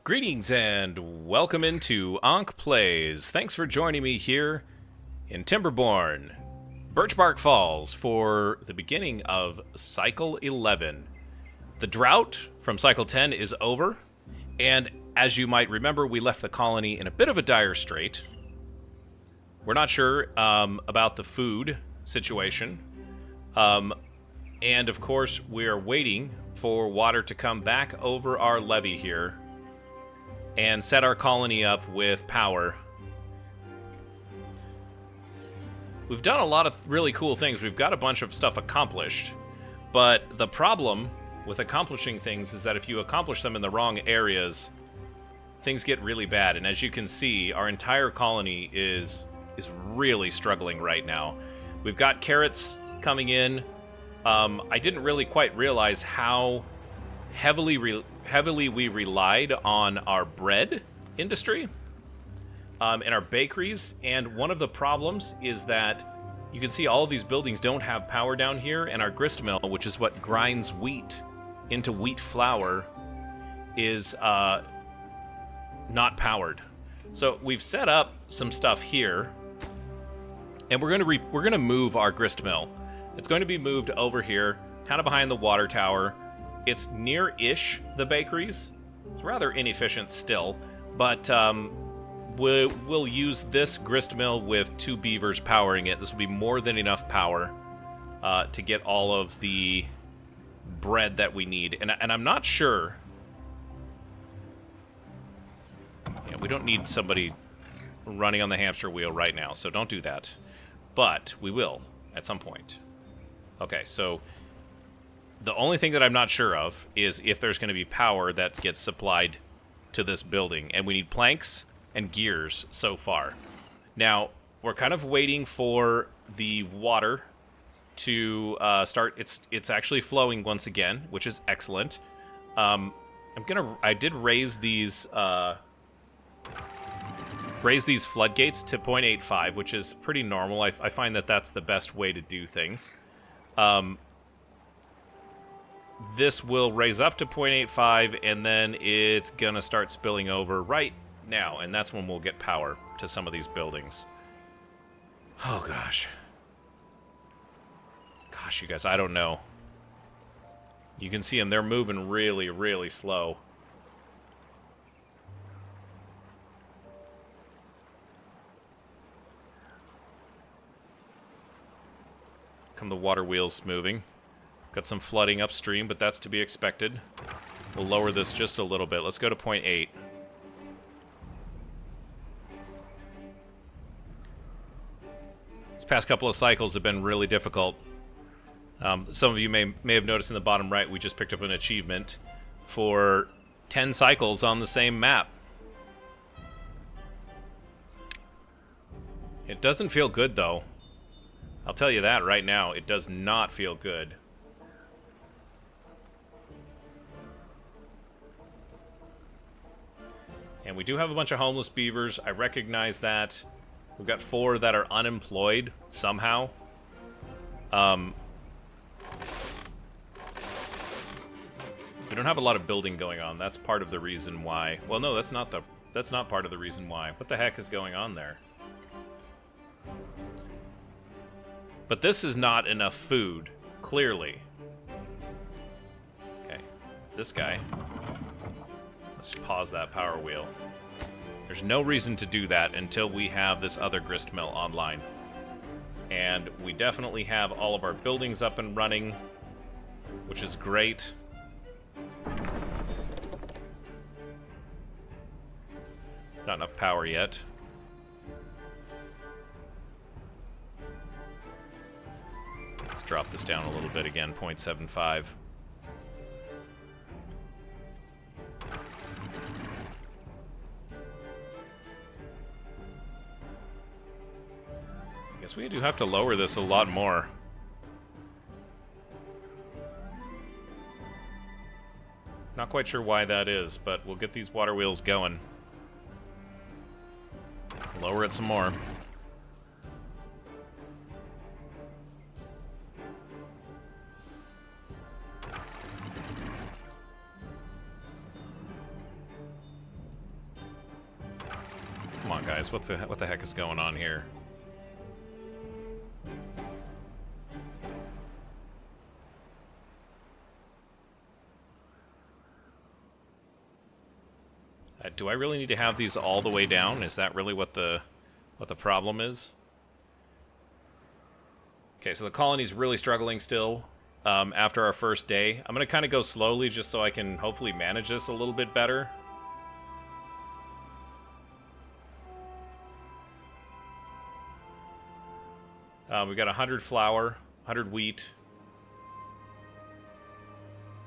Greetings and welcome into Ankh Plays. Thanks for joining me here in Timberborn, Birchbark Falls, for the beginning of Cycle 11. The drought from Cycle 10 is over, and as you might remember, we left the colony in a bit of a dire strait. We're not sure about the food situation, and of course, we are waiting for water to come back over our levee here and set our colony up with power. We've done a lot of really cool things. We've got a bunch of stuff accomplished, but the problem with accomplishing things is that if you accomplish them in the wrong areas, things get really bad. And as you can see, our entire colony is really struggling right now. We've got carrots coming in. I didn't really quite realize how heavily we relied on our bread industry and our bakeries, and one of the problems is that you can see all of these buildings don't have power down here, and our grist mill, which is what grinds wheat into wheat flour, is not powered. So we've set up some stuff here, and we're gonna move our grist mill. It's going to be moved over here, kind of behind the water tower. It's near-ish the bakeries. It's rather inefficient still, but we'll use this grist mill with 2 beavers powering it. This will be more than enough power to get all of the bread that we need. And I'm not sure. Yeah, we don't need somebody running on the hamster wheel right now, so don't do that. But we will at some point. Okay, so the only thing that I'm not sure of is if there's going to be power that gets supplied to this building. And we need planks and gears so far. Now, we're kind of waiting for the water to start. It's actually flowing once again, which is excellent. I did raise these floodgates to 0.85, which is pretty normal. I find that that's the best way to do things. This will raise up to 0.85, and then it's gonna start spilling over right now, and that's when we'll get power to some of these buildings. Oh, gosh. Gosh, you guys, I don't know. You can see them. They're moving really, really slow. Come the water wheels moving. Got some flooding upstream, but that's to be expected. We'll lower this just a little bit. Let's go to 0.8. These past couple of cycles have been really difficult. Some of you may have noticed in the bottom right, we just picked up an achievement for 10 cycles on the same map. It doesn't feel good, though. I'll tell you that right now. It does not feel good. And we do have a bunch of homeless beavers. I recognize that. We've got 4 that are unemployed somehow. We don't have a lot of building going on. That's part of the reason why. Well, no, that's not part of the reason why. What the heck is going on there? But this is not enough food, clearly. Okay, this guy. Let's pause that power wheel. There's no reason to do that until we have this other grist mill online. And we definitely have all of our buildings up and running, which is great. Not enough power yet. Let's drop this down a little bit again, 0.75. I guess we do have to lower this a lot more. Not quite sure why that is, but we'll get these water wheels going. Lower it some more. guys. What the heck is going on here? Do I really need to have these all the way down? Is that really what the problem is? Okay, so the colony's really struggling still after our first day. I'm going to kind of go slowly just so I can hopefully manage this a little bit better. We've got 100 flour, 100 wheat.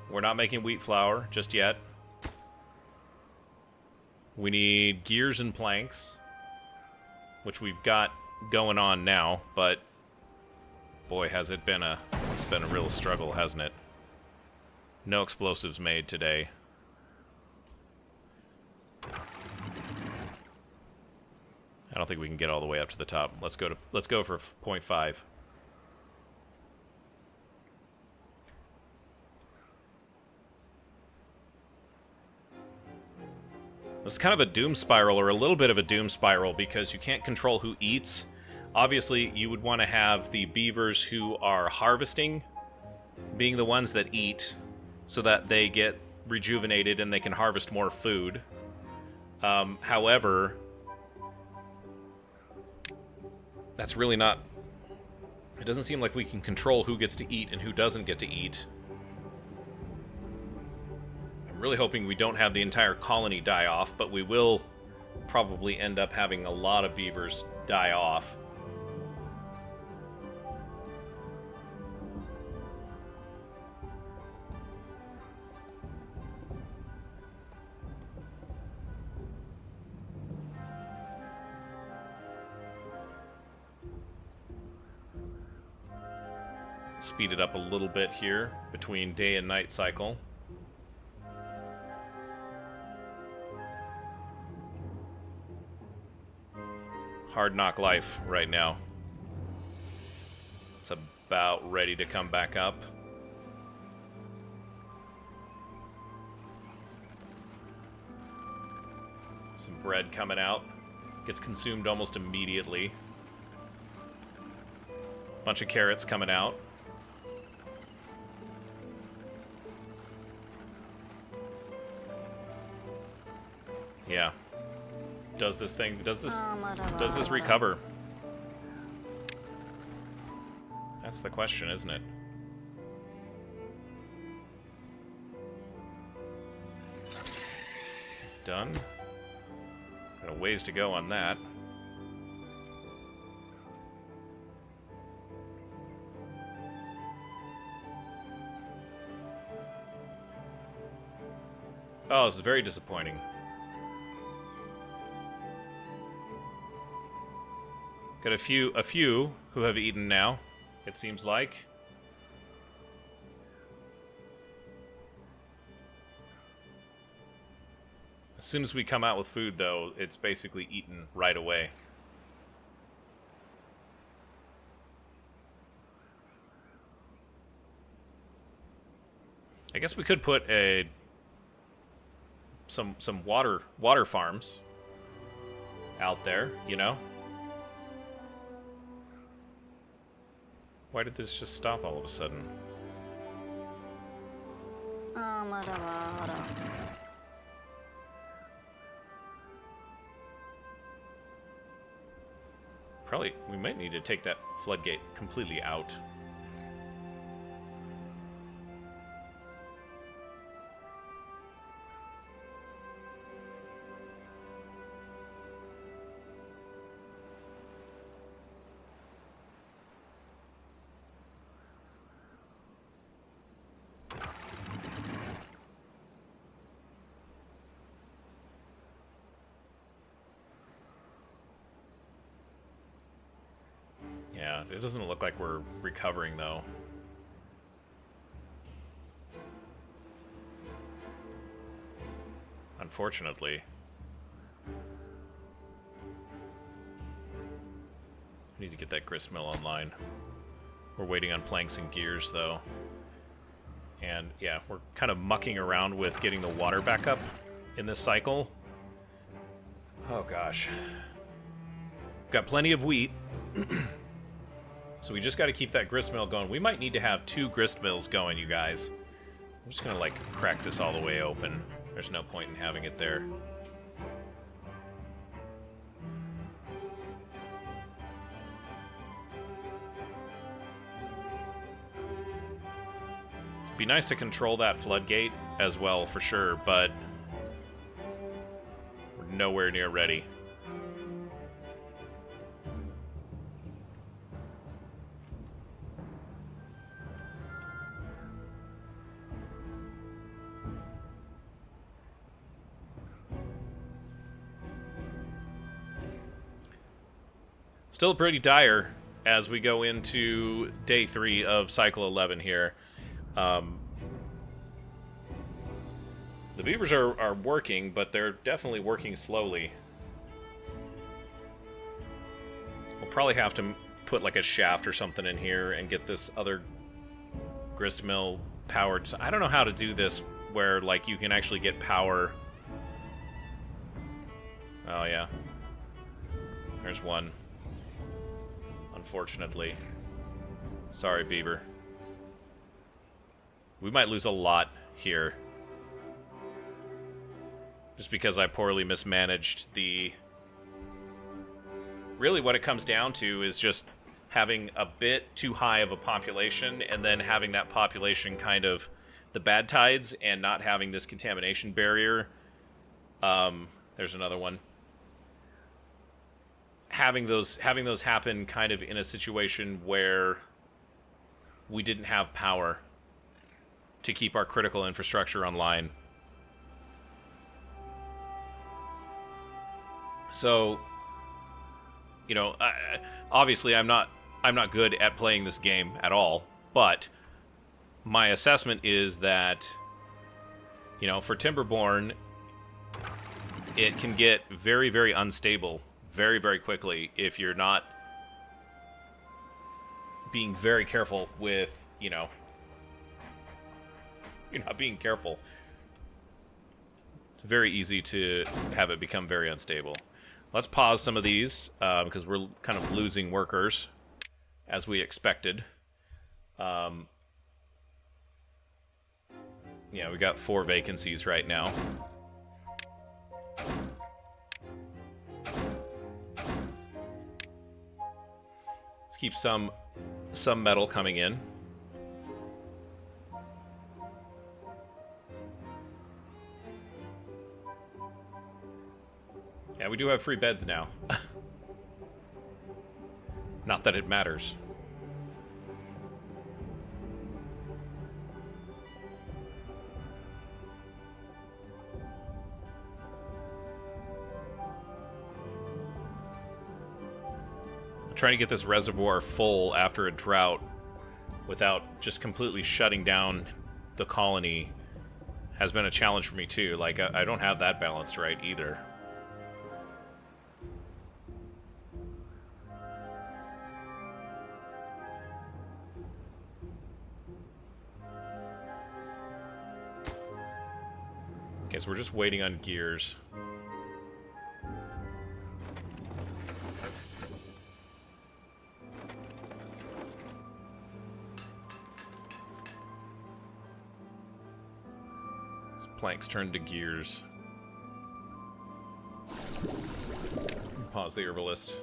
We're not making wheat flour just yet. We need gears and planks, which we've got going on now, but boy, has it been it's been a real struggle, hasn't it? No explosives made today. I don't think we can get all the way up to the top. Let's go for 0.5. This is kind of a doom spiral, or a little bit of a doom spiral, because you can't control who eats. Obviously, you would want to have the beavers who are harvesting being the ones that eat, so that they get rejuvenated and they can harvest more food. However, that's really not... It doesn't seem like we can control who gets to eat and who doesn't get to eat. I'm really hoping we don't have the entire colony die off, but we will probably end up having a lot of beavers die off. Speed it up a little bit here between day and night cycle. Hard knock life right now. It's about ready to come back up. Some bread coming out. Gets consumed almost immediately. Bunch of carrots coming out. Yeah. Does this recover? That's the question, isn't it? It's done. Got a ways to go on that. Oh, this is very disappointing. Got a few who have eaten now, it seems like. As soon as we come out with food, though, it's basically eaten right away. I guess we could put some water farms out there, you know? Why did this just stop all of a sudden? Probably, we might need to take that floodgate completely out. Yeah, it doesn't look like we're recovering, though. Unfortunately. Need to get that grist mill online. We're waiting on planks and gears, though. And, yeah, we're kind of mucking around with getting the water back up in this cycle. Oh, gosh. Got plenty of wheat. So we just got to keep that grist mill going. We might need to have 2 grist mills going, you guys. I'm just going to, like, crack this all the way open. There's no point in having it there. Be nice to control that floodgate as well, for sure, but we're nowhere near ready. Still pretty dire as we go into day 3 of cycle 11 here. The beavers are working, but they're definitely working slowly. We'll probably have to put like a shaft or something in here and get this other grist mill powered. So I don't know how to do this where like you can actually get power. Oh yeah. There's one. Unfortunately. Sorry, beaver. We might lose a lot here. Just because I poorly mismanaged the... Really what it comes down to is just having a bit too high of a population and then having that population kind of the bad tides and not having this contamination barrier. There's another one. Having those happen kind of in a situation where we didn't have power to keep our critical infrastructure online. So, you know, obviously I'm not good at playing this game at all, but my assessment is that, you know, for Timberborn, it can get very, very unstable very, very quickly if you're not being very careful with, you know, you're not being careful. It's very easy to have it become very unstable. Let's pause some of these because we're kind of losing workers as we expected. Yeah, we got 4 vacancies right now. Let's keep some metal coming in. Yeah, we do have free beds now. Not that it matters. I'm trying to get this reservoir full after a drought without just completely shutting down the colony has been a challenge for me too. Like, I don't have that balanced right either. Okay, so we're just waiting on gears. Planks turned to gears. Pause the herbalist.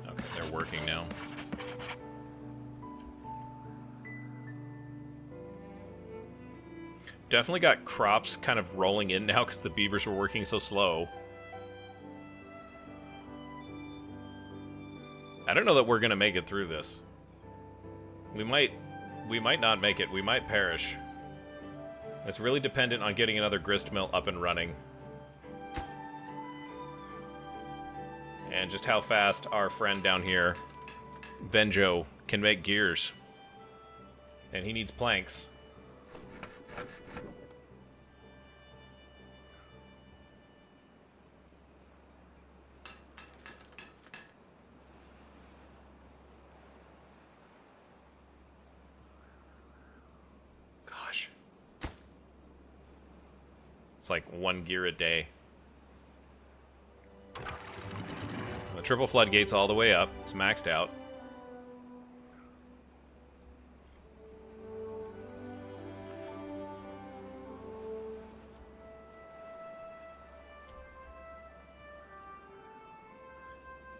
Okay, they're working now. Definitely got crops kind of rolling in now because the beavers were working so slow. I don't know that we're gonna make it through this. We might not make it. We might perish. It's really dependent on getting another grist mill up and running. And just how fast our friend down here, Venjo, can make gears. And he needs planks. It's like 1 gear a day. The triple floodgates all the way up. It's maxed out.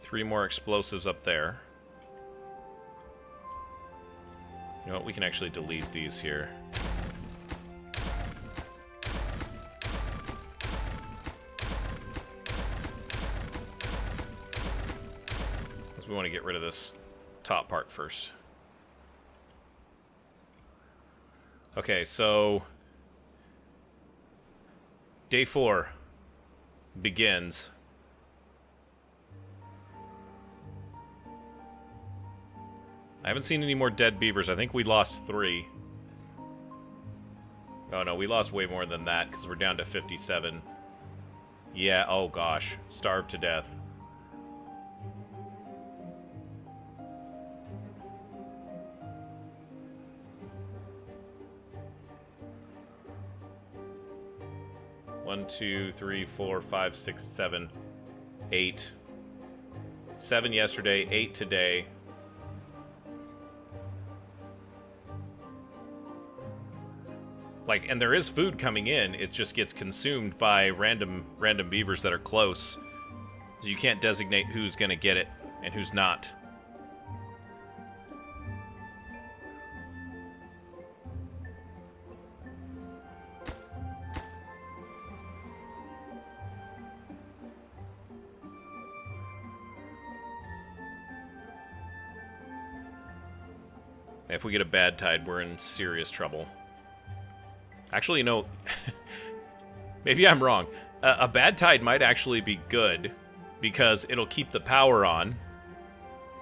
Three more explosives up there. You know what? We can actually delete these here. Because we want to get rid of this top part first. Okay, so day 4 begins. I haven't seen any more dead beavers. I think we lost 3. Oh no, we lost way more than that because we're down to 57. Yeah, oh gosh. Starved to death. One, 2, 3, 4, 5, 6, 7, 8. 7 yesterday, 8 today. Like, and there is food coming in, it just gets consumed by random beavers that are close. So you can't designate who's gonna get it and who's not. If we get a bad tide, we're in serious trouble. Actually, no. Maybe I'm wrong. A bad tide might actually be good because it'll keep the power on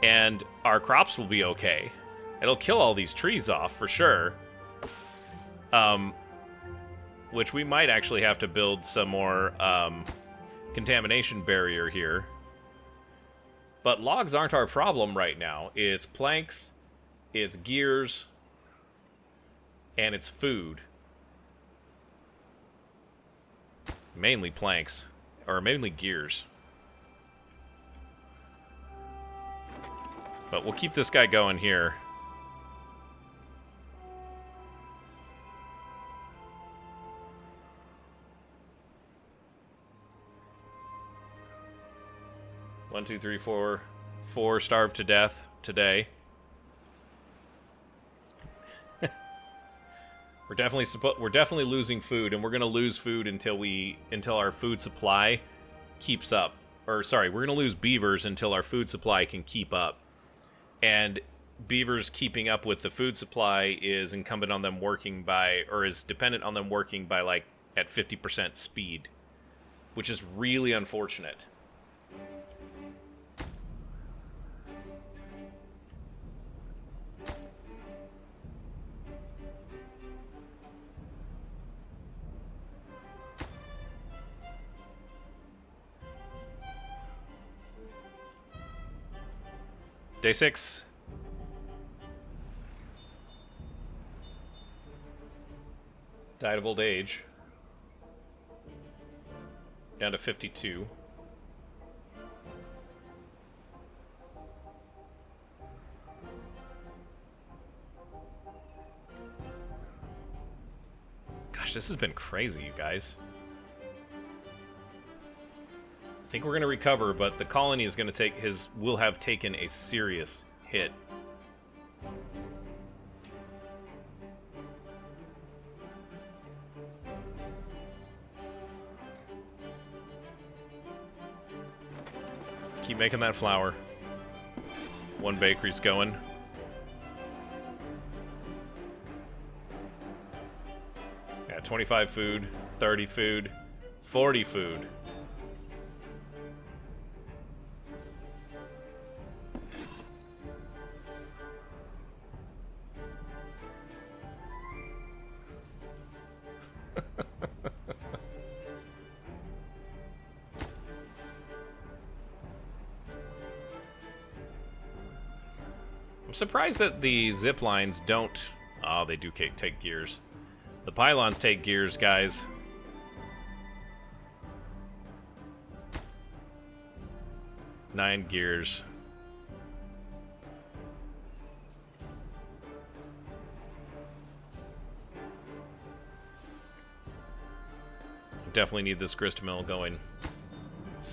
and our crops will be okay. It'll kill all these trees off for sure. Which we might actually have to build some more contamination barrier here. But logs aren't our problem right now. It's planks, it's gears, and it's food. Mainly planks, or mainly gears. But we'll keep this guy going here. One, two, three, four. 4 starved to death today. We're definitely losing food, and we're gonna lose food until our food supply keeps up. Or sorry, we're gonna lose beavers until our food supply can keep up. And beavers keeping up with the food supply is incumbent on them working by, or is dependent on them working by like at 50% speed, which is really unfortunate. Day 6. Died of old age. Down to 52. Gosh, this has been crazy, you guys. I think we're going to recover, but the colony is going to will have taken a serious hit. Keep making that flour. 1 bakery's going. Yeah, 25 food, 30 food, 40 food. I'm surprised that the zip lines don't... Oh, they do take gears. The pylons take gears, guys. 9 gears. Definitely need this grist mill going.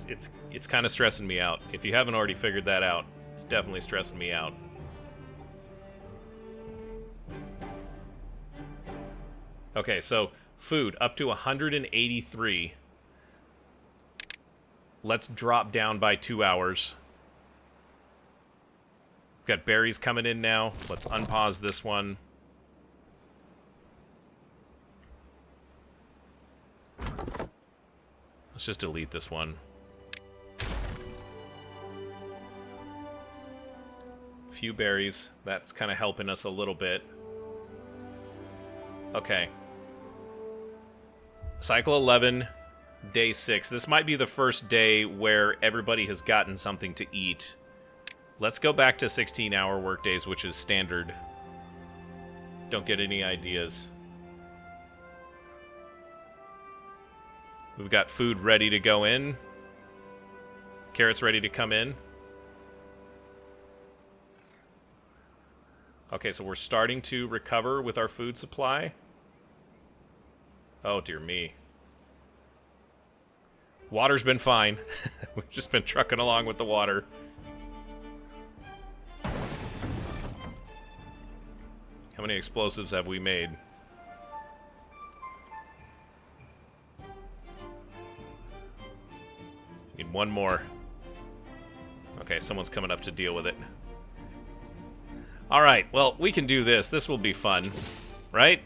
It's kind of stressing me out. If you haven't already figured that out, it's definitely stressing me out. Okay, so food up to 183. Let's drop down by 2 hours. We've got berries coming in now. Let's unpause this one. Let's just delete this one. Few berries. That's kind of helping us a little bit. Okay. Cycle 11, day 6. This might be the first day where everybody has gotten something to eat. Let's go back to 16-hour workdays, which is standard. Don't get any ideas. We've got food ready to go in. Carrots ready to come in. Okay, so we're starting to recover with our food supply. Oh, dear me. Water's been fine. We've just been trucking along with the water. How many explosives have we made? Need one more. Okay, someone's coming up to deal with it. Alright, well, we can do this. This will be fun. Right?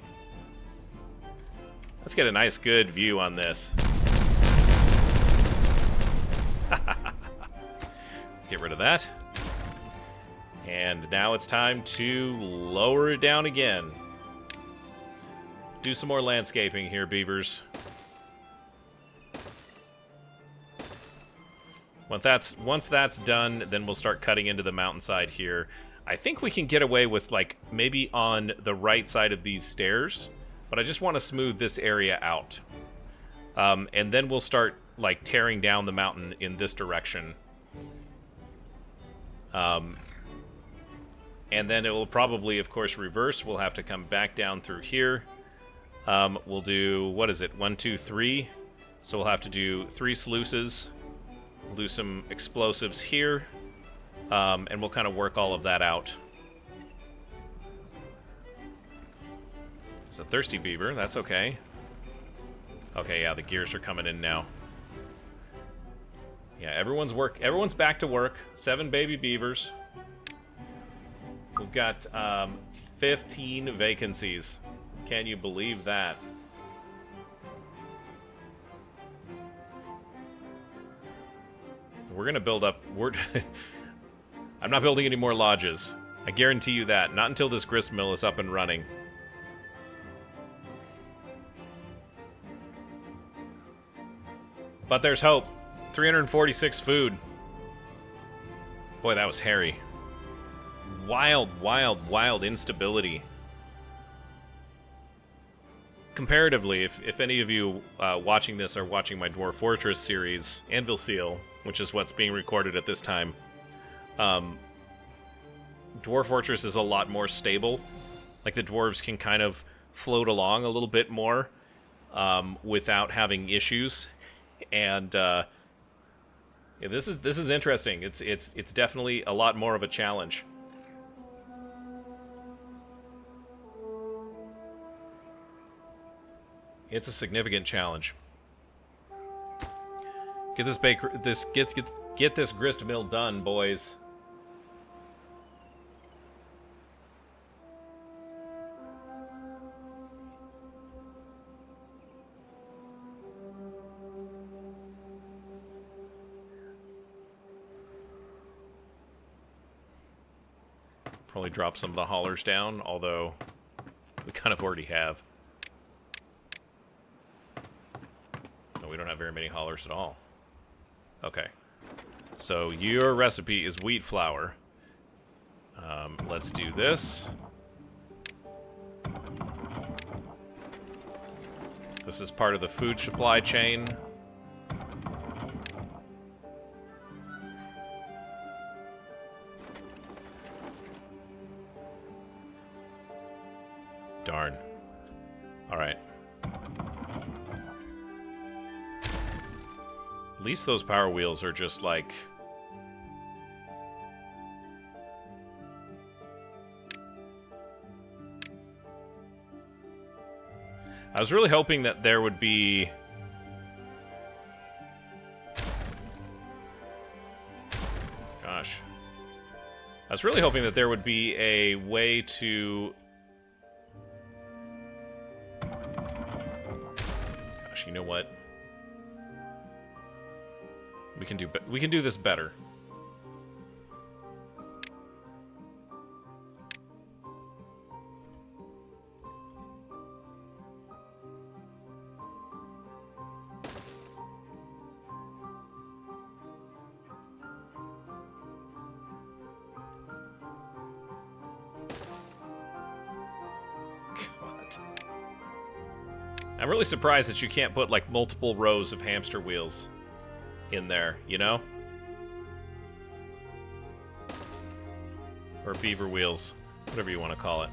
Let's get a nice, good view on this. Let's get rid of that. And now it's time to lower it down again. Do some more landscaping here, beavers. Once that's done, then we'll start cutting into the mountainside here. I think we can get away with, like, maybe on the right side of these stairs, but I just want to smooth this area out. And then we'll start, like, tearing down the mountain in this direction. And then it will probably, of course, reverse. We'll have to come back down through here. We'll do, what is it, 1, 2, 3. So we'll have to do 3 sluices. We'll do some explosives here. And we'll kind of work all of that out. It's a thirsty beaver. That's okay. Okay, yeah, the gears are coming in now. Yeah, everyone's back to work. 7 baby beavers. We've got 15 vacancies. Can you believe that? We're gonna build up. I'm not building any more lodges. I guarantee you that. Not until this grist mill is up and running. But there's hope. 346 food. Boy, that was hairy. Wild, wild, wild instability. Comparatively, if any of you watching this are watching my Dwarf Fortress series, Anvil Seal, which is what's being recorded at this time, Dwarf Fortress is a lot more stable. Like, the dwarves can kind of float along a little bit more without having issues. And yeah, this is interesting. It's definitely a lot more of a challenge. It's a significant challenge. Get this grist mill done, boys. Probably drop some of the haulers down, although we kind of already have. No, we don't have very many haulers at all. Okay. So your recipe is wheat flour. Let's do this. This is part of the food supply chain. At least those power wheels are just like... I was really hoping that there would be... Gosh. I was really hoping that there would be a way to... Gosh, you know what? We can do this better. I'm really surprised that you can't put, like, multiple rows of hamster wheels in there, you know? Or beaver wheels, whatever you want to call it.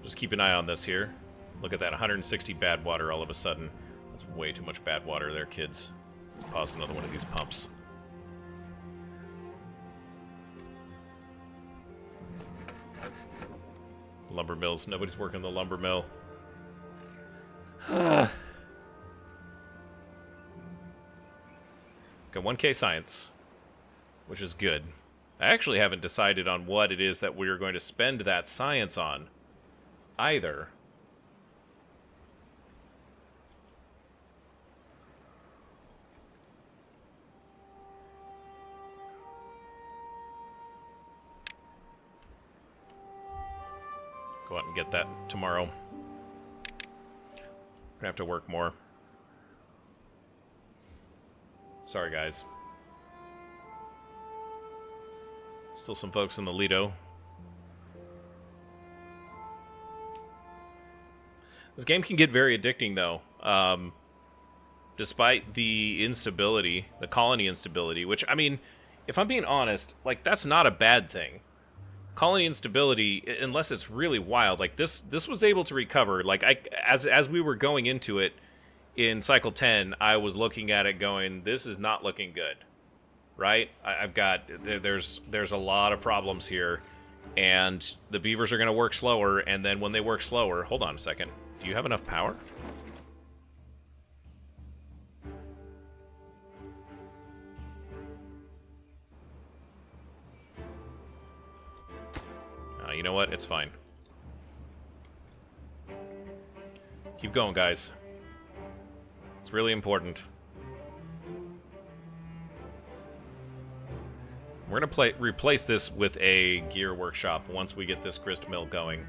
Just keep an eye on this here. Look at that, 160 bad water all of a sudden. That's way too much bad water there, kids. Let's pause another one of these pumps. Lumber mills. Nobody's working the lumber mill. Got 1K science, which is good. I actually haven't decided on what it is that we're going to spend that science on either. Go out and get that tomorrow. Gonna have to work more. Sorry, guys. Still some folks in the Lido. This game can get very addicting, though. Despite the instability, the colony instability, which, I mean, if I'm being honest, like, that's not a bad thing. Colony instability, unless it's really wild, like this was able to recover. Like as we were going into it in cycle 10, I was looking at it going, this is not looking good, right? I've got there's a lot of problems here, and the beavers are going to work slower. And then when they work slower, hold on a second, do you have enough power? You know what? It's fine. Keep going, guys. It's really important. We're gonna replace this with a gear workshop once we get this grist mill going.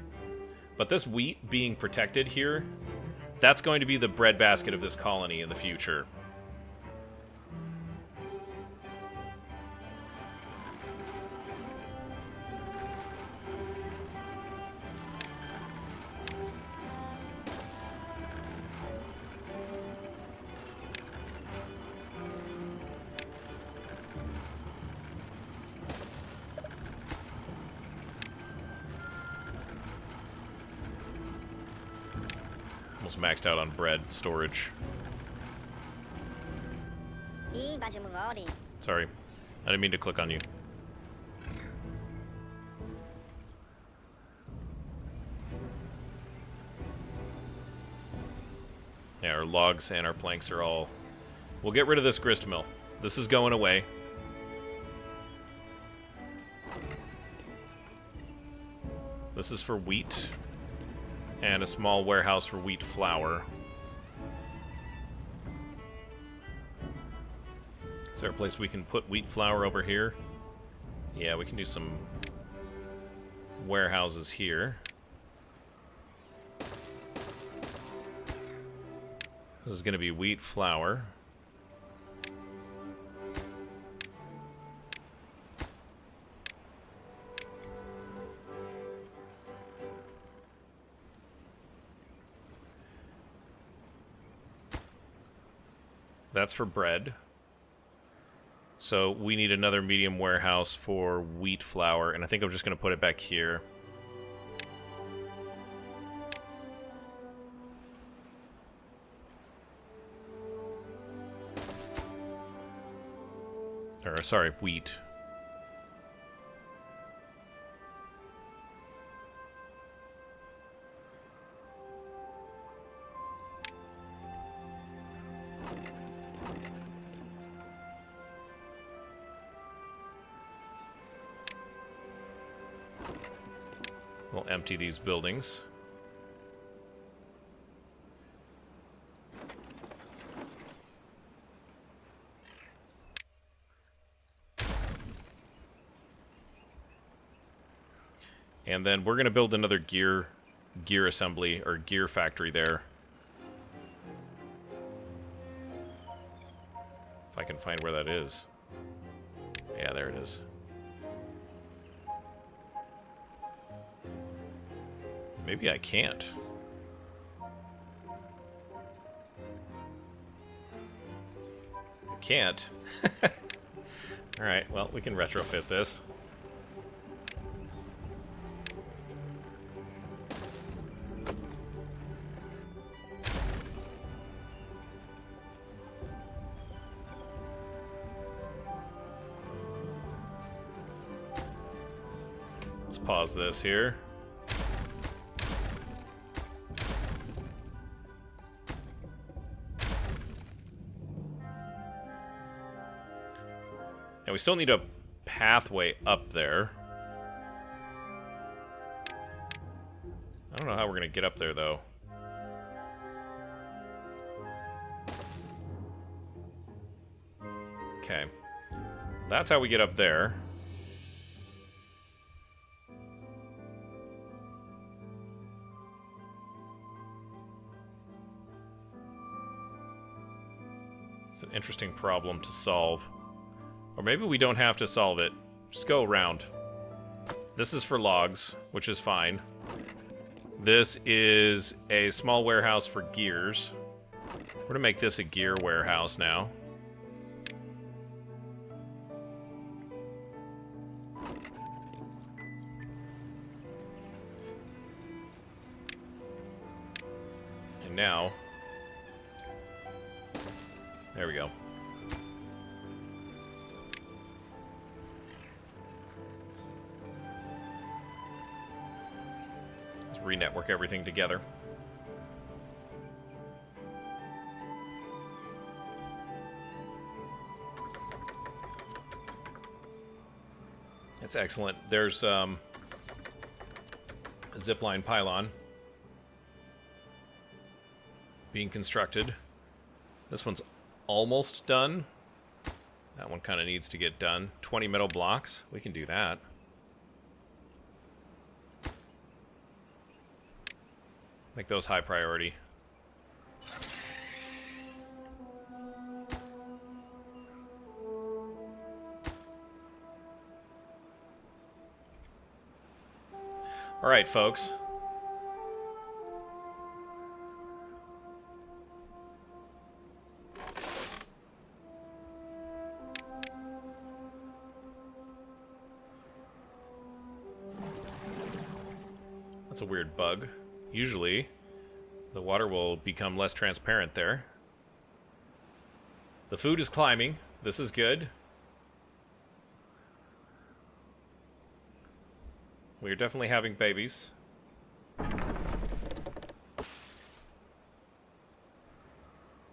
But this wheat being protected here, that's going to be the breadbasket of this colony in the future. Almost maxed out on bread storage. Sorry. I didn't mean to click on you. Yeah, our logs and our planks are all... We'll get rid of this grist mill. This is going away. This is for wheat. And a small warehouse for wheat flour. Is there a place we can put wheat flour over here? Yeah, we can do some warehouses here. This is going to be wheat flour. That's for bread. So we need another medium warehouse for wheat flour, and I think I'm just going to put it back here. Or, sorry, wheat. We'll empty these buildings. And then we're going to build another gear assembly or gear factory there. If I can find where that is. Yeah, there it is. Maybe I can't. I can't. Alright, well, we can retrofit this. Let's pause this here. And we still need a pathway up there. I don't know how we're going to get up there, though. Okay. That's how we get up there. It's an interesting problem to solve. Or maybe we don't have to solve it. Just go around. This is for logs, which is fine. This is a small warehouse for gears. We're going to make this a gear warehouse now. And now... there we go. Re-network everything together. That's excellent. There's a zipline pylon being constructed. This one's almost done. That one kind of needs to get done. 20 metal blocks. We can do that. Make those high priority. All right, folks. That's a weird bug. Usually, the water will become less transparent there. The food is climbing. This is good. We are definitely having babies.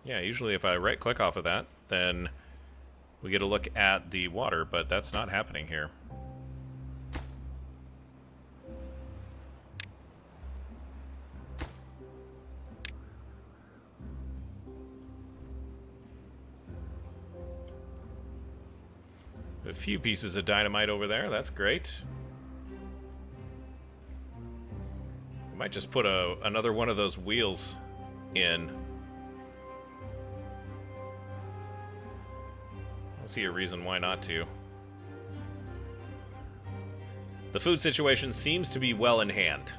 Yeah, usually if I right-click off of that, then we get a look at the water, but that's not happening here. A few pieces of dynamite over there, that's great. I might just put another one of those wheels in. I don't see a reason why not to. The food situation seems to be well in hand,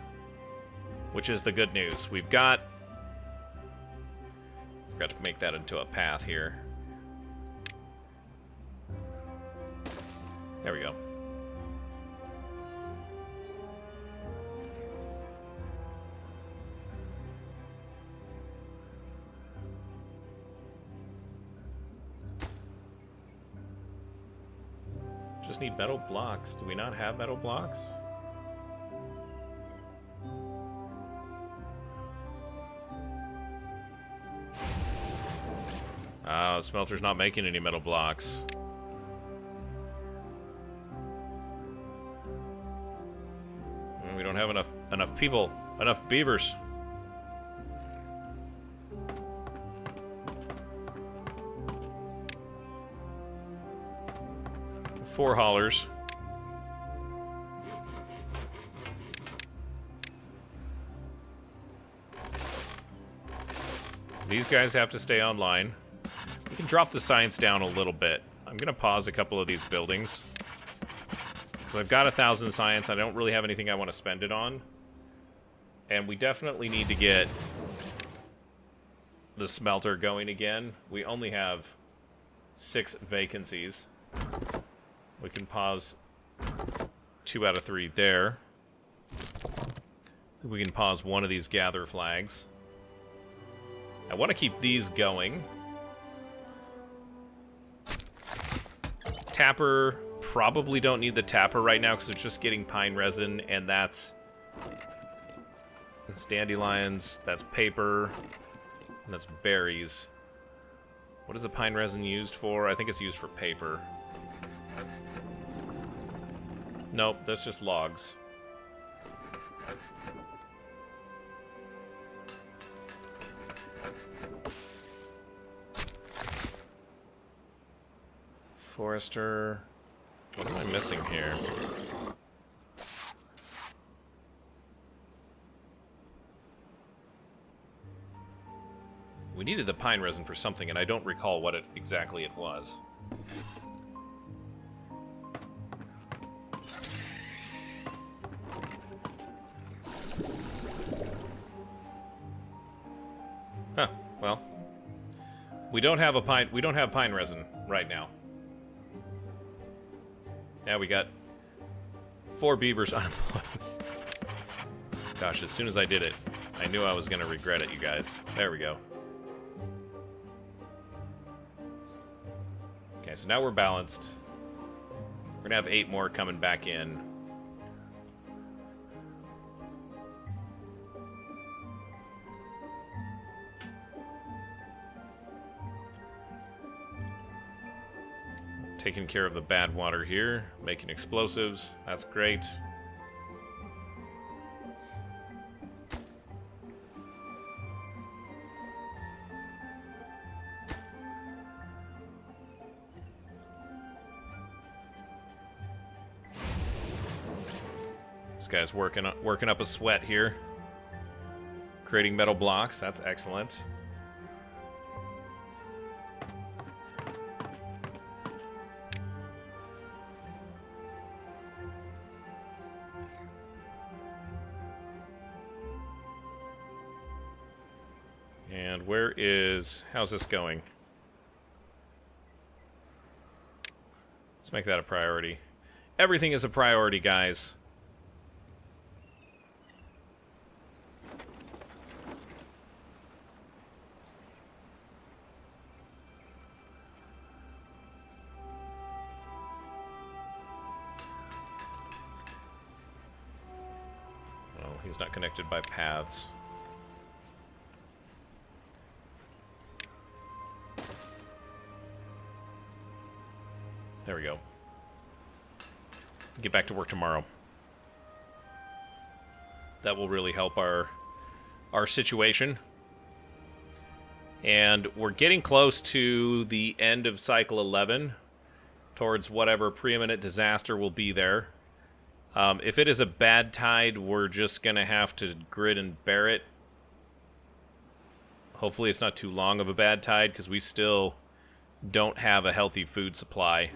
which is the good news. We've got... forgot to make that into a path here. There we go. Just need metal blocks. Do we not have metal blocks? Ah, the smelter's not making any metal blocks. We don't have enough people, enough beavers. Four haulers. These guys have to stay online. We can drop the science down a little bit. I'm gonna pause a couple of these buildings. So I've got 1,000 science. I don't really have anything I want to spend it on. And we definitely need to get the smelter going again. We only have 6 vacancies. We can pause 2 out of 3 there. We can pause one of these gather flags. I want to keep these going. Tapper, probably don't need the tapper right now because it's just getting pine resin, and that's dandelions, that's paper, and that's berries. What is the pine resin used for? I think it's used for paper. Nope, that's just logs. Forester. What am I missing here? We needed the pine resin for something, and I don't recall what exactly it was. Huh, well. We don't have pine resin right now. Yeah, we got 4 beavers unemployed. Gosh, as soon as I did it, I knew I was gonna regret it, you guys. There we go. Okay, so now we're balanced. We're gonna have 8 more coming back in. Taking care of the bad water here, making explosives. That's great. This guy's working up a sweat here. Creating metal blocks. That's excellent. And how's this going? Let's make that a priority. Everything is a priority, guys. Oh, he's not connected by paths. There we go. Get back to work tomorrow. That will really help our situation. And we're getting close to the end of cycle 11, towards whatever preeminent disaster will be there. If it is a bad tide, we're just going to have to grit and bear it. Hopefully it's not too long of a bad tide, because we still don't have a healthy food supply.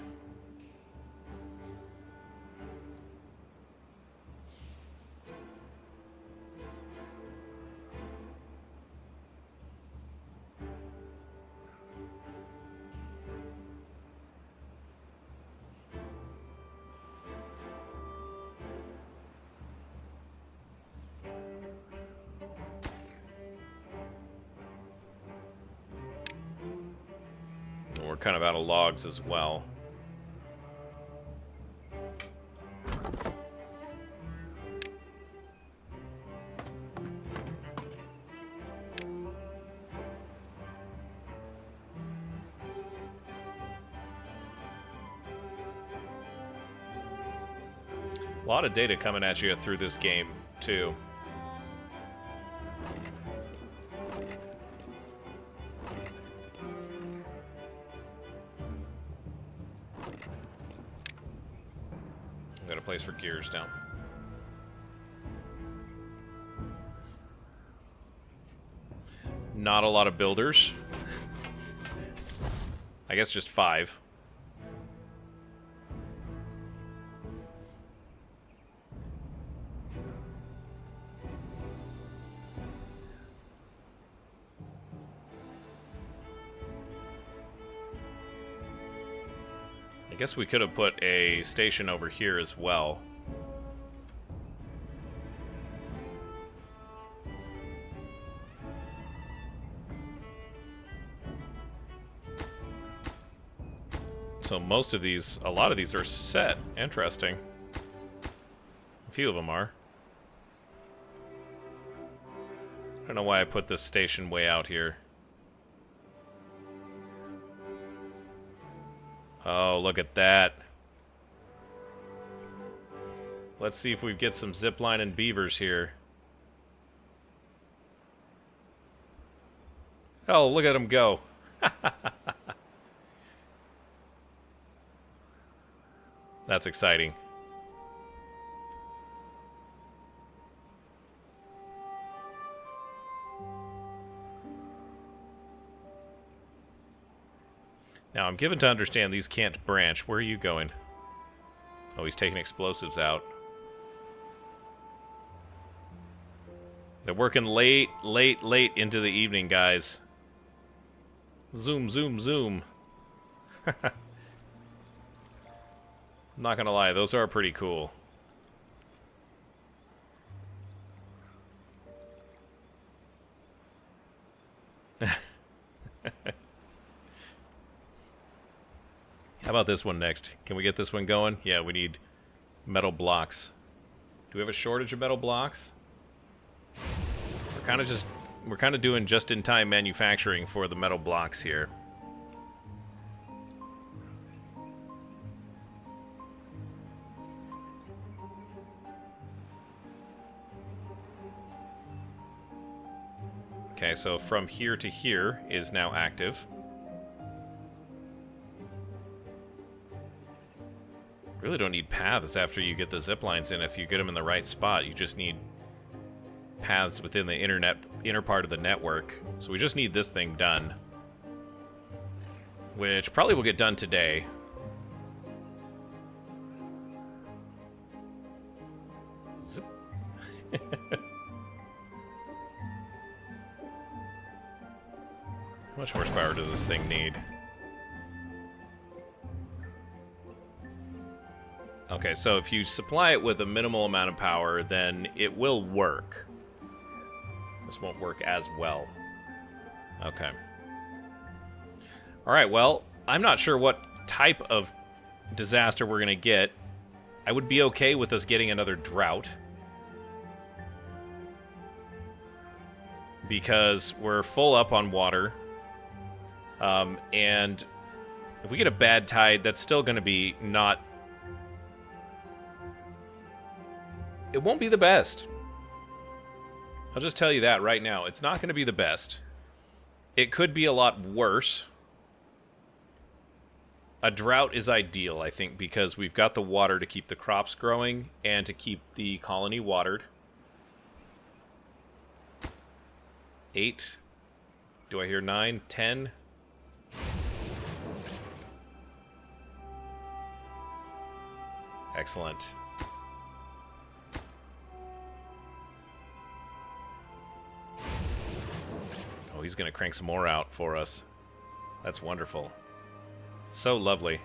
We're kind of out of logs as well. A lot of data coming at you through this game, too. I've got a place for gears now. Not a lot of builders. I guess just 5. I guess we could have put a station over here as well. So most of these, a lot of these are set. Interesting. A few of them are. I don't know why I put this station way out here. Oh, look at that. Let's see if we get some zipline and beavers here. Oh, look at them go. That's exciting. Now, I'm given to understand these can't branch. Where are you going? Oh, he's taking explosives out. They're working late into the evening, guys. Zoom, zoom, zoom. Not gonna lie, those are pretty cool. How about this one next? Can we get this one going? Yeah, we need metal blocks. Do we have a shortage of metal blocks? We're kind of doing just-in-time manufacturing for the metal blocks here. Okay, so from here to here is now active. Really don't need paths after you get the zip lines in. If you get them in the right spot, you just need paths within the inner part of the network. So we just need this thing done, which probably will get done today. Zip. How much horsepower does this thing need? Okay, so if you supply it with a minimal amount of power, then it will work. This won't work as well. Okay. Alright, well, I'm not sure what type of disaster we're going to get. I would be okay with us getting another drought. Because we're full up on water. And if we get a bad tide, that's still going to be not... It won't be the best. I'll just tell you that right now. It's not going to be the best. It could be a lot worse. A drought is ideal, I think, because we've got the water to keep the crops growing and to keep the colony watered. 8. Do I hear 9? 10? Excellent. Oh, he's going to crank some more out for us. That's wonderful. So lovely.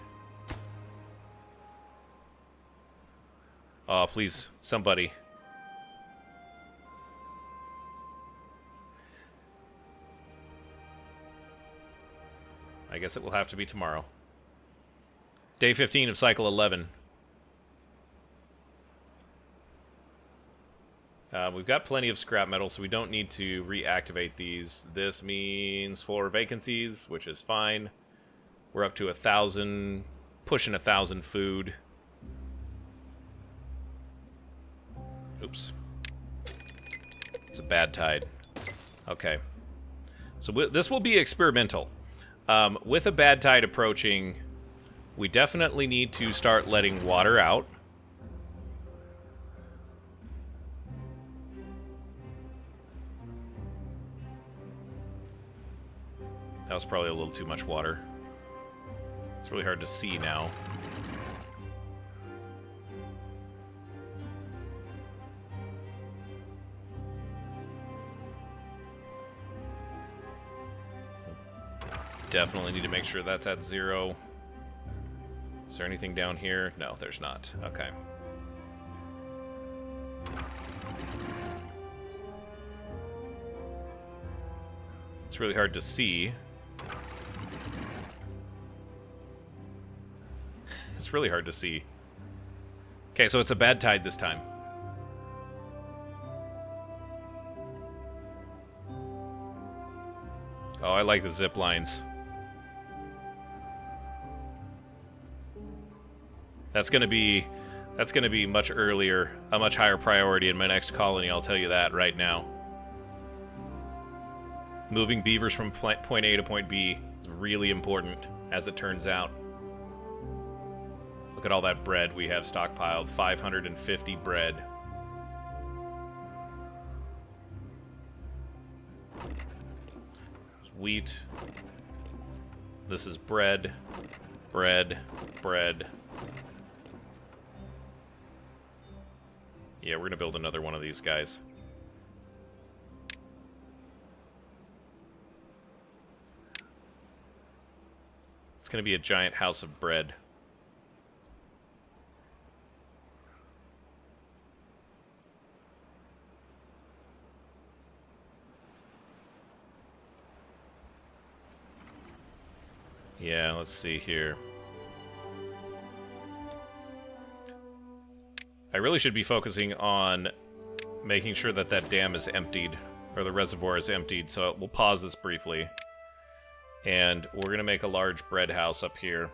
Oh, please, somebody. I guess it will have to be tomorrow. Day 15 of cycle 11. We've got plenty of scrap metal, so we don't need to reactivate these. This means 4 vacancies, which is fine. We're up to 1,000, pushing 1,000 food. Oops. It's a bad tide. Okay. So this will be experimental. With a bad tide approaching, we definitely need to start letting water out. That was probably a little too much water. It's really hard to see now. Definitely need to make sure that's at 0. Is there anything down here? No, there's not. Okay. It's really hard to see. It's really hard to see. Okay, so it's a bad tide this time. Oh, I like the zip lines. That's gonna be much earlier, a much higher priority in my next colony, I'll tell you that right now. Moving beavers from point A to point B is really important, as it turns out. Look at all that bread we have stockpiled. 550 bread. There's wheat. This is bread. Bread. Bread. Yeah, we're gonna build another one of these guys. It's gonna be a giant house of bread. Yeah, let's see here. I really should be focusing on making sure that that dam is emptied, or the reservoir is emptied, so we'll pause this briefly. And we're going to make a large bread house up here.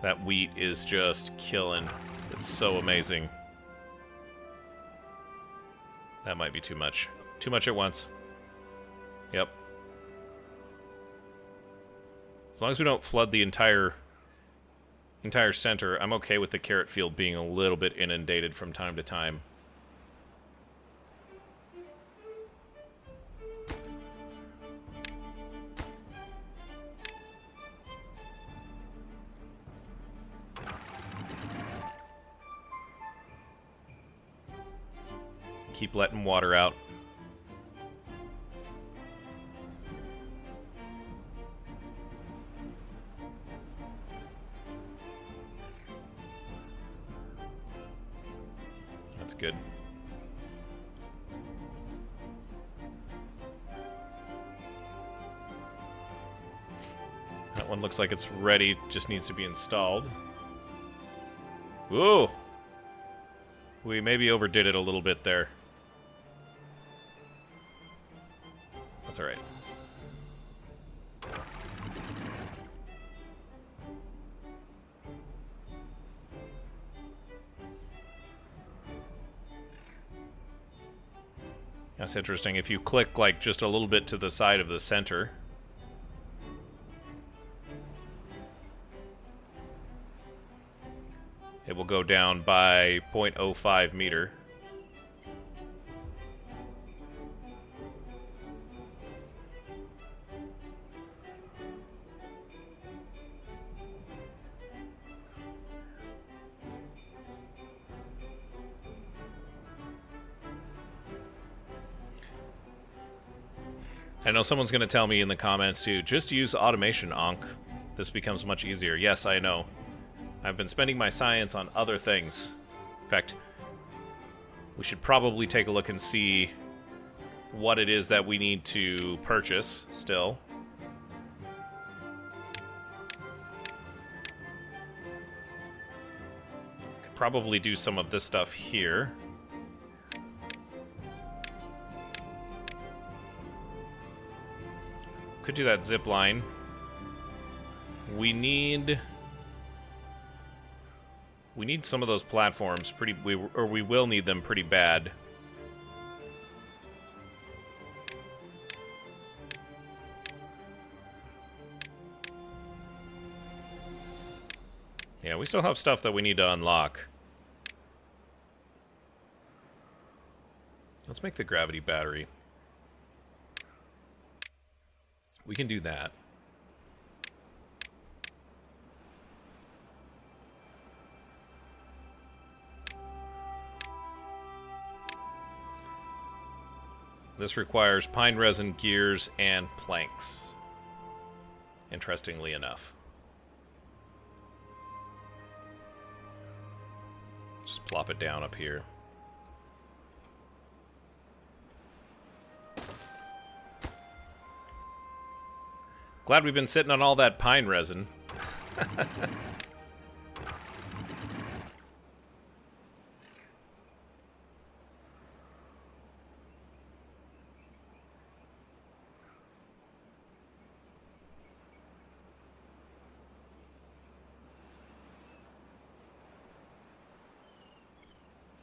That wheat is just killing. It's so amazing. That might be too much. Too much at once. Yep. As long as we don't flood the entire center, I'm okay with the carrot field being a little bit inundated from time to time. Keep letting water out. That's good. That one looks like it's ready, just needs to be installed. Whoa! We maybe overdid it a little bit there. That's alright. That's interesting. If you click, like, just a little bit to the side of the center... it will go down by 0.05 meter. I know someone's going to tell me in the comments to just use automation, Ankh. This becomes much easier. Yes, I know. I've been spending my science on other things. In fact, we should probably take a look and see what it is that we need to purchase still. Could probably do some of this stuff here. Could do that zip line. We need some of those platforms we will need them pretty bad. Yeah, we still have stuff that we need to unlock. Let's make the gravity battery. We can do that. This requires pine resin, gears, and planks. Interestingly enough. Just plop it down up here. Glad we've been sitting on all that pine resin.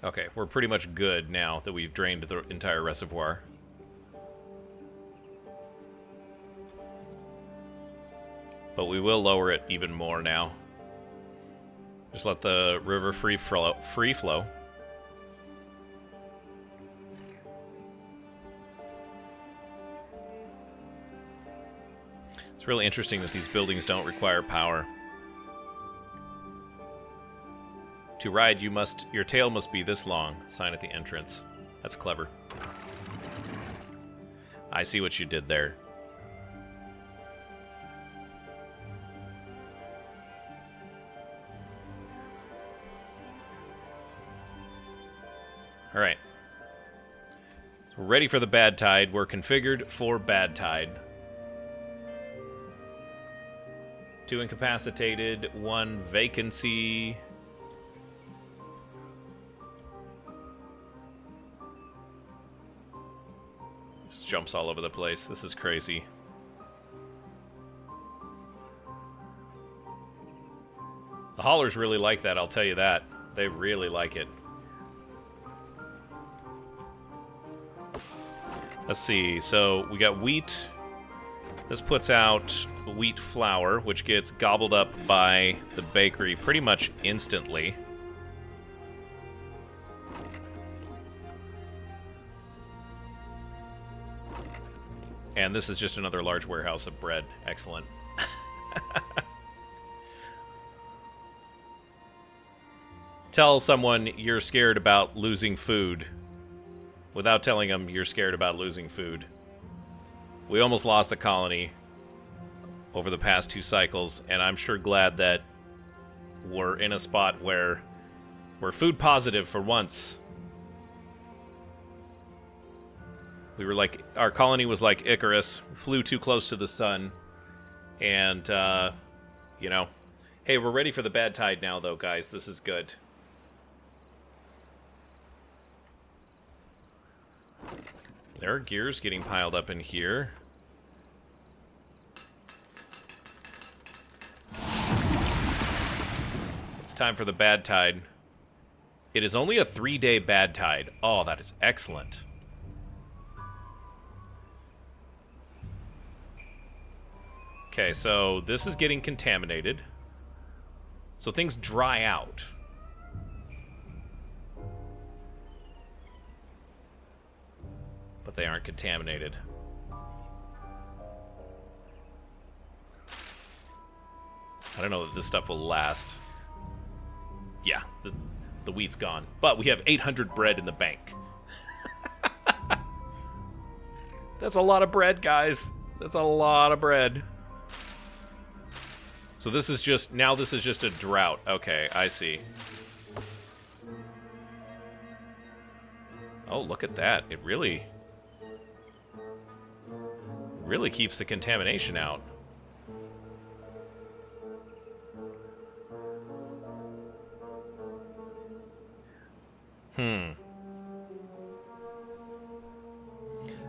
Okay, we're pretty much good now that we've drained the entire reservoir. But we will lower it even more now. Just let the river free flow. It's really interesting that these buildings don't require power. To ride, your tail must be this long. Sign at the entrance. That's clever. I see what you did there. All right. So we're ready for the bad tide. We're configured for bad tide. 2 incapacitated, 1 vacancy. Just jumps all over the place. This is crazy. The haulers really like that, I'll tell you that. They really like it. Let's see, so we got wheat. This puts out wheat flour, which gets gobbled up by the bakery pretty much instantly. And this is just another large warehouse of bread. Excellent. Tell someone you're scared about losing food without telling them you're scared about losing food. We almost lost a colony over the past 2 cycles, and I'm sure glad that we're in a spot where we're food positive for once. We were like, our colony was like Icarus, flew too close to the sun, and, you know, hey, we're ready for the bad tide now, though, guys. This is good. There are gears getting piled up in here. It's time for the bad tide. It is only a 3-day bad tide. Oh, that is excellent. Okay, so this is getting contaminated. So things dry out. But they aren't contaminated. I don't know that this stuff will last. Yeah, the wheat's gone. But we have 800 bread in the bank. That's a lot of bread, guys. That's a lot of bread. So this is just, now this is just a drought. Okay, I see. Oh, look at that. It really Really keeps the contamination out.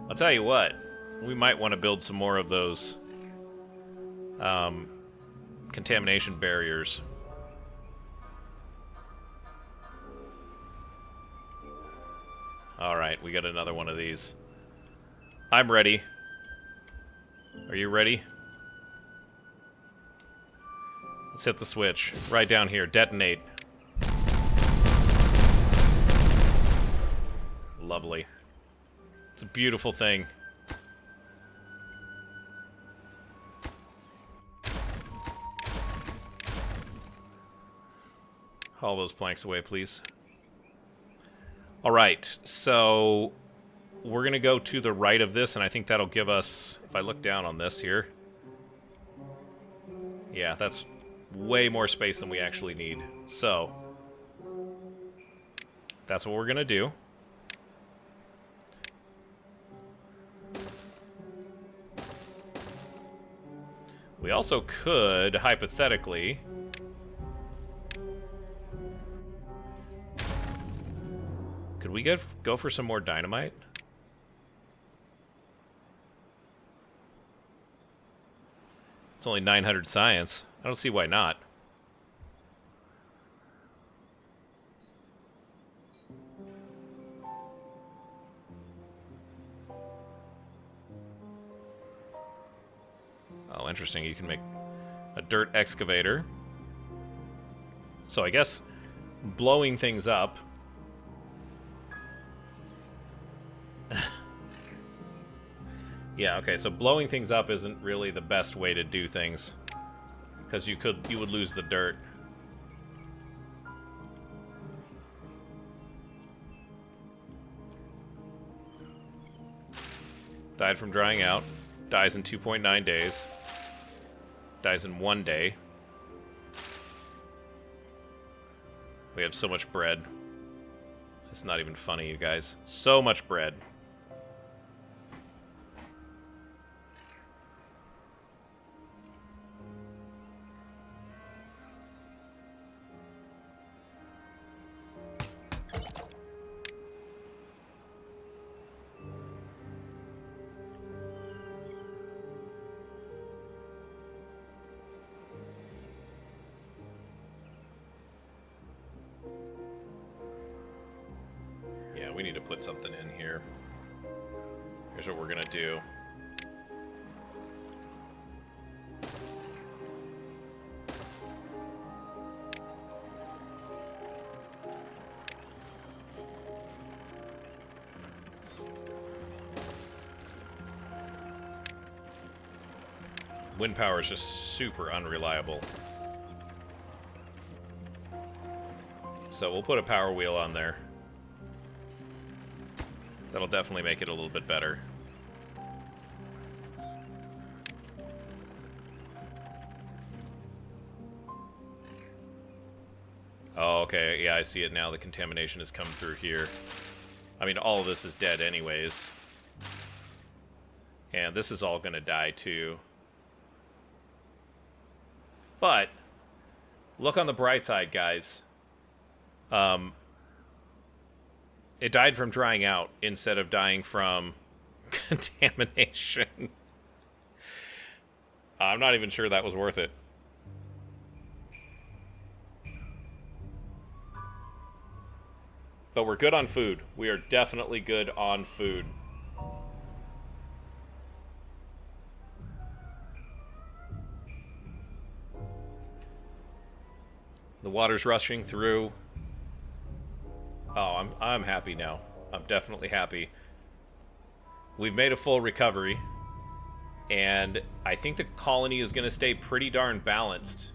I'll tell you what, we might want to build some more of those contamination barriers. Alright, we got another one of these. I'm ready. Are you ready? Let's hit the switch. Right down here. Detonate. Lovely. It's a beautiful thing. Haul those planks away, please. Alright, so we're going to go to the right of this, and I think that'll give us, if I look down on this here, yeah, that's way more space than we actually need. So, that's what we're going to do. We also could, hypothetically, could we go for some more dynamite? It's only 900 science. I don't see why not. Oh, interesting. You can make a dirt excavator. So I guess blowing things up. Yeah, okay, so blowing things up isn't really the best way to do things. Because you would lose the dirt. Died from drying out. Dies in 2.9 days. Dies in 1 day. We have so much bread. It's not even funny, you guys. So much bread. We need to put something in here. Here's what we're gonna do. Wind power is just super unreliable. So we'll put a power wheel on there. That'll definitely make it a little bit better. Oh, okay. Yeah, I see it now. The contamination has come through here. I mean, all of this is dead anyways. And this is all going to die too. But, look on the bright side, guys. It died from drying out instead of dying from contamination. I'm not even sure that was worth it. But we're good on food. We are definitely good on food. The water's rushing through. Oh, I'm happy now. I'm definitely happy. We've made a full recovery. And I think the colony is going to stay pretty darn balanced.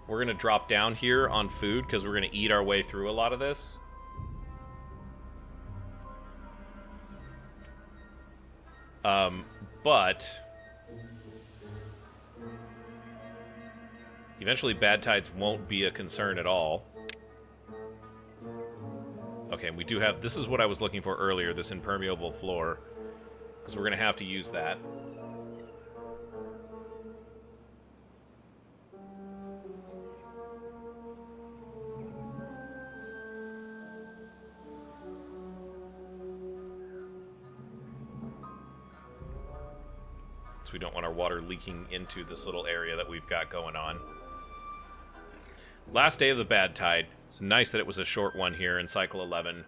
We're going to drop down here on food because we're going to eat our way through a lot of this. But eventually bad tides won't be a concern at all. Okay, we do have... This is what I was looking for earlier, this impermeable floor. because we're going to have to use that. We don't want our water leaking into this little area that we've got going on. Last day of the bad tide. It's nice that it was a short one here in cycle 11.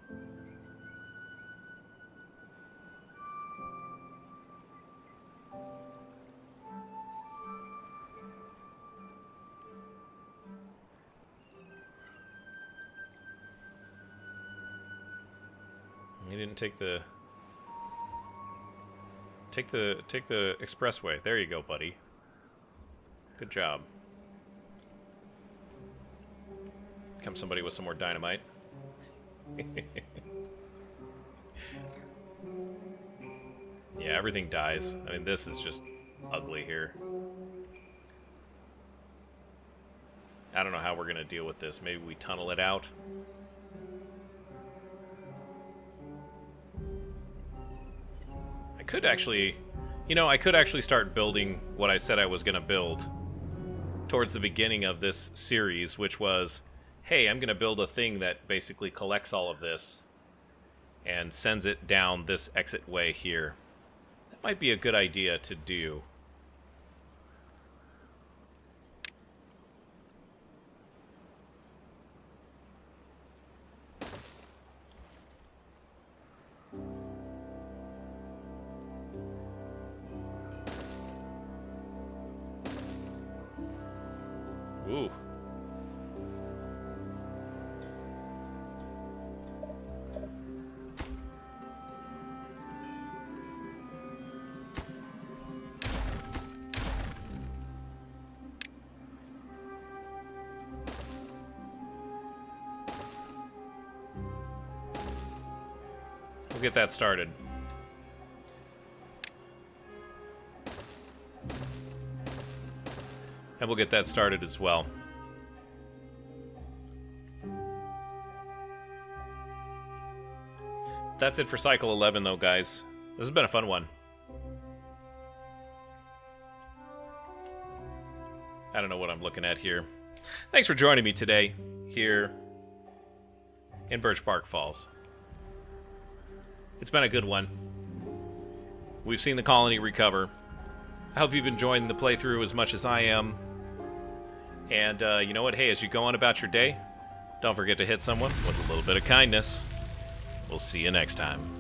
You didn't take the... Take the expressway. There you go, buddy. Good job. Come somebody with some more dynamite. Yeah, everything dies. I mean, this is just ugly here. I don't know how we're going to deal with this. Maybe we tunnel it out. I could actually, I could actually start building what I said I was going to build towards the beginning of this series, which was, hey, I'm going to build a thing that basically collects all of this and sends it down this exit way here. That might be a good idea to do. Ooh. We'll get that started. And we'll get that started as well. That's it for cycle 11, though, guys. This has been a fun one. I don't know what I'm looking at here. Thanks for joining me today here in Birchbark Falls. It's been a good one. We've seen the colony recover. I hope you've enjoyed the playthrough as much as I am. And you know what? Hey, as you go on about your day, don't forget to hit someone with a little bit of kindness. We'll see you next time.